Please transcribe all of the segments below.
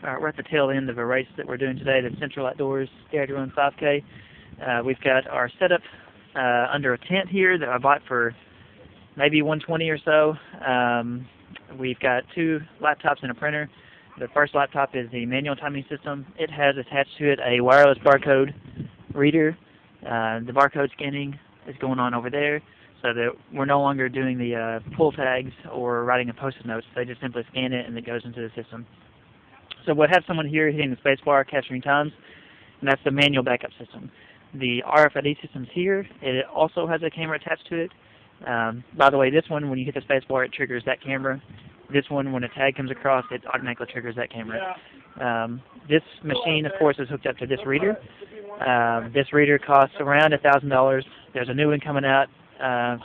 we're at the tail end of a race that we're doing today, the Central Outdoors D.A.R.E 5K. We've got our setup under a tent here that I bought for maybe 120 or so. We've got 2 laptops and a printer. The first laptop is the manual timing system. It has attached to it a wireless barcode reader. The barcode scanning is going on over there, so that we're no longer doing the pull tags or writing a post-it notes. They just simply scan it and it goes into the system. So we'll have someone here hitting the space bar, capturing times, and that's the manual backup system. The RFID system's here. It also has a camera attached to it. By the way, this one, when you hit the space bar, it triggers that camera. This one, when a tag comes across, it automatically triggers that camera. This machine, of course, is hooked up to this reader. This reader costs around $1,000. There's a new one coming out,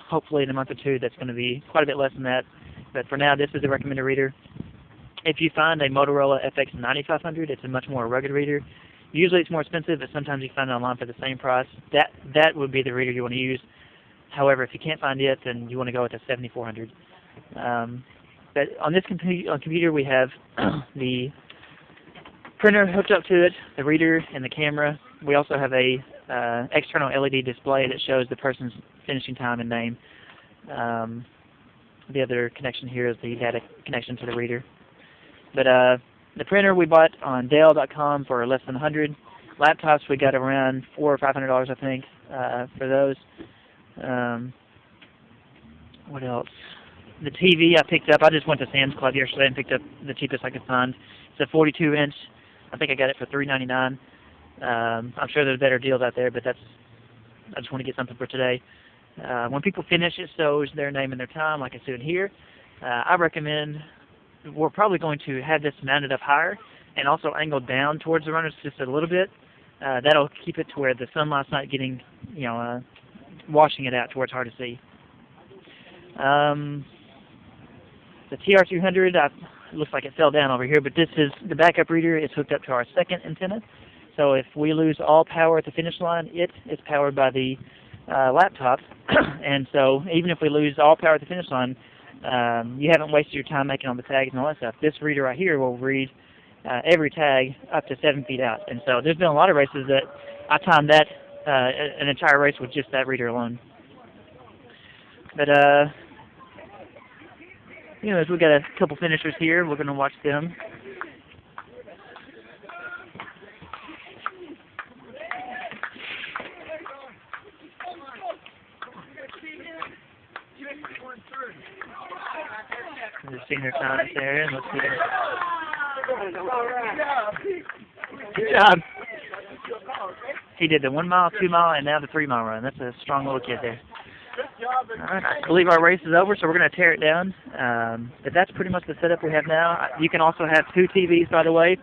hopefully in a month or 2, that's going to be quite a bit less than that. But for now, this is the recommended reader. If you find a Motorola FX9500, it's a much more rugged reader. Usually it's more expensive, but sometimes you find it online for the same price. That would be the reader you want to use. However, if you can't find it, then you want to go with a 7400. But on this computer, we have the printer hooked up to it, the reader, and the camera. We also have a external LED display that shows the person's finishing time and name. The other connection here is the data connection to the reader. But the printer we bought on Dell.com for less than $100. Laptops we got around $400 or $500, I think, for those. What else? The TV I picked up. I just went to Sam's Club yesterday and picked up the cheapest I could find. It's a 42-inch. I think I got it for $3.99. I'm sure there's better deals out there, but I just want to get something for today. When people finish, it shows their name and their time, like I said here. I recommend. We're probably going to have this mounted up higher and also angled down towards the runners just a little bit. That'll keep it to where the sunlight's not getting, washing it out to where it's hard to see. The TR200, looks like it fell down over here, but this is the backup reader. It's hooked up to our second antenna. So if we lose all power at the finish line, it is powered by the laptop. And so even if we lose all power at the finish line, you haven't wasted your time making all the tags and all that stuff. This reader right here will read every tag up to 7 feet out. And so there's been a lot of races that I timed that an entire race with just that reader alone. But as we got a couple finishers here, we're going to watch them. Just seeing their times there, and let's see. Good job. He did the 1 mile, 2 mile, and now the 3 mile run. That's a strong little kid there. All right, I believe our race is over, so we're going to tear it down. But that's pretty much the setup we have now. You can also have 2 TVs, by the way.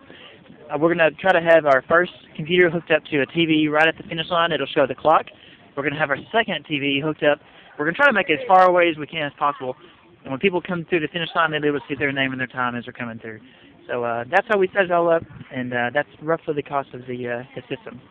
We're going to try to have our first computer hooked up to a TV right at the finish line. It'll show the clock. We're going to have our second TV hooked up. We're going to try to make it as far away as we can as possible. And when people come through the finish line, they'll be able to see their name and their time as they're coming through. So that's how we set it all up, and that's roughly the cost of the system.